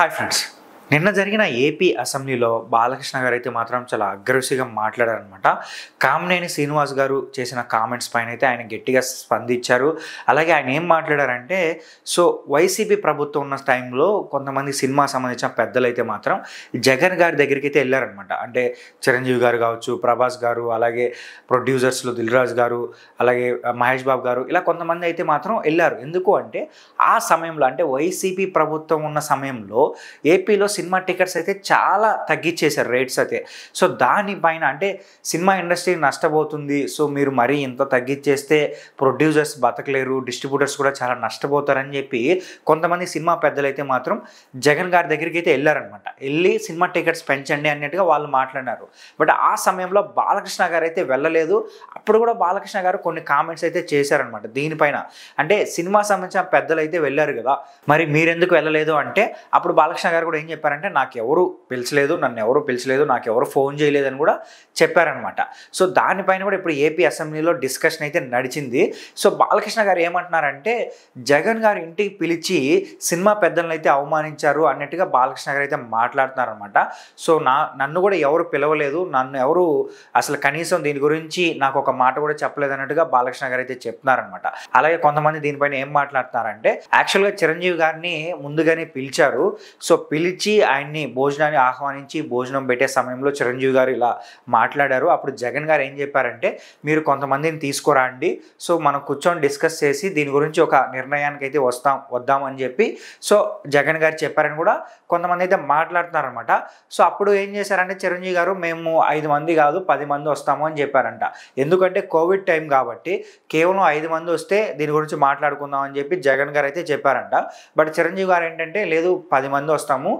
Hi friends. నిన్న జరిగిన AP అసెంబ్లీలో బాలకృష్ణ గారు అయితే మాత్రం చాలా అగ్రెసివ్గా మాట్లాడారనమాట. కామినేని శ్రీనివాస్ గారు చేసిన కామెంట్స్ పైన అయితే ఆయన గట్టిగా స్పందించారు. అలాగే ఆయన ఏం మాట్లాడారంటే, వైసీపీ ప్రభుత్వం ఉన్న టైంలో కొంతమంది సినిమా సంబంధించిన పెద్దలైతే మాత్రం జగన్ గారి దగ్గరికి అయితే వెళ్ళారనమాట. అంటే చిరంజీవి గారు కావచ్చు, ప్రభాస్ గారు, అలాగే ప్రొడ్యూసర్స్లో దిల్ రాజు గారు, అలాగే మహేష్ బాబు గారు, ఇలా కొంతమంది అయితే మాత్రం వెళ్ళారు. ఎందుకు అంటే ఆ సమయంలో, అంటే వైసీపీ ప్రభుత్వం ఉన్న సమయంలో ఏపీలో సినిమా టికెట్స్ అయితే చాలా తగ్గించేశారు రేట్స్ అయితే. దానిపైన అంటే సినిమా ఇండస్ట్రీ నష్టపోతుంది, మీరు మరీ ఇంత తగ్గించేస్తే ప్రొడ్యూసర్స్ బతకలేరు, డిస్ట్రిబ్యూటర్స్ కూడా చాలా నష్టపోతారని చెప్పి కొంతమంది సినిమా పెద్దలైతే మాత్రం జగన్ గారి దగ్గరికి అయితే వెళ్ళారనమాట. వెళ్ళి సినిమా టికెట్స్ పెంచండి అన్నట్టుగా వాళ్ళు మాట్లాడినారు. బట్ ఆ సమయంలో బాలకృష్ణ గారు అయితే వెళ్ళలేదు. అప్పుడు కూడా బాలకృష్ణ గారు కొన్ని కామెంట్స్ అయితే చేశారనమాట దీనిపైన. అంటే సినిమా సంబంధించిన పెద్దలు అయితే వెళ్ళారు కదా, మరి మీరెందుకు వెళ్ళలేదు అంటే అప్పుడు బాలకృష్ణ గారు కూడా ఏం చెప్పారంటే, నాకు ఎవరు పిలిచలేదు, నన్ను ఎవరు పిలిచలేదు, నాకు ఎవరు ఫోన్ చేయలేదని కూడా చెప్పారనమాట. దానిపైన కూడా ఇప్పుడు ఏపీ అసెంబ్లీలో డిస్కషన్ అయితే నడిచింది. బాలకృష్ణ గారు ఏమంటున్నారంటే, జగన్ గారు ఇంటికి పిలిచి సినిమా పెద్దలను అయితే అవమానించారు అన్నట్టుగా బాలకృష్ణ గారు అయితే మాట్లాడుతున్నారనమాట. నన్ను కూడా ఎవరు పిలవలేదు, నన్ను ఎవరు అసలు కనీసం దీని గురించి నాకు ఒక మాట కూడా చెప్పలేదు అన్నట్టుగా బాలకృష్ణ గారు అయితే చెప్తున్నారనమాట. అలాగే కొంతమంది దీనిపైన ఏం మాట్లాడుతున్నారంటే, యాక్చువల్గా చిరంజీవి గారిని ముందుగానే పిలిచారు. పిలిచి ఆయన్ని భోజనాన్ని ఆహ్వానించి భోజనం పెట్టే సమయంలో చిరంజీవి గారు ఇలా మాట్లాడారు. అప్పుడు జగన్ గారు ఏం చెప్పారంటే, మీరు కొంతమందిని తీసుకురండి, మనం కూర్చొని డిస్కస్ చేసి దీని గురించి ఒక నిర్ణయానికి అయితే వద్దామని చెప్పి జగన్ గారు చెప్పారని కూడా కొంతమంది అయితే మాట్లాడుతున్నారనమాట. అప్పుడు ఏం చేశారంటే చిరంజీవి గారు, మేము 5 మంది కాదు 10 మంది వస్తాము అని చెప్పారంట. ఎందుకంటే కోవిడ్ టైం కాబట్టి కేవలం 5 మంది వస్తే దీని గురించి మాట్లాడుకుందాం అని చెప్పి జగన్ గారు అయితే చెప్పారంట. బట్ చిరంజీవి గారు ఏంటంటే, లేదు 10 మంది వస్తాము,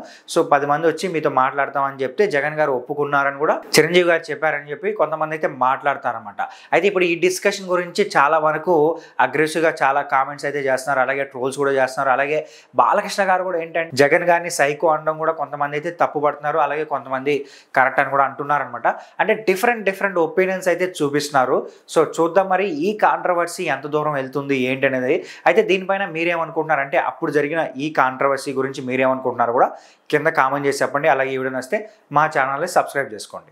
10 మంది వచ్చి మీతో మాట్లాడతామని చెప్తే జగన్ గారు ఒప్పుకున్నారని కూడా చిరంజీవి గారు చెప్పారని చెప్పి కొంతమంది అయితే మాట్లాడతారనమాట. అయితే ఇప్పుడు ఈ డిస్కషన్ గురించి చాలా వరకు అగ్రెసివ్గా చాలా కామెంట్స్ అయితే చేస్తున్నారు, అలాగే ట్రోల్స్ కూడా చేస్తున్నారు. అలాగే బాలకృష్ణ గారు కూడా ఏంటంటే జగన్ గారిని సైకో అనడం కూడా కొంతమంది అయితే తప్పుపడుతున్నారు, అలాగే కొంతమంది కరెక్ట్ అని కూడా అంటున్నారు అనమాట. అంటే డిఫరెంట్ ఒపీనియన్స్ అయితే చూపిస్తున్నారు. చూద్దాం మరి ఈ కాంట్రవర్సీ ఎంత దూరం వెళ్తుంది ఏంటి అనేది. అయితే దీనిపైన మీరేమనుకుంటున్నారంటే, అప్పుడు జరిగిన ఈ కాంట్రవర్సీ గురించి మీరేమనుకుంటున్నారు కూడా కింద కామెంట్ చేసి చెప్పండి. అలాగే ఈ వీడియో నచ్చితే మా ఛానల్ని సబ్స్క్రైబ్ చేసుకోండి.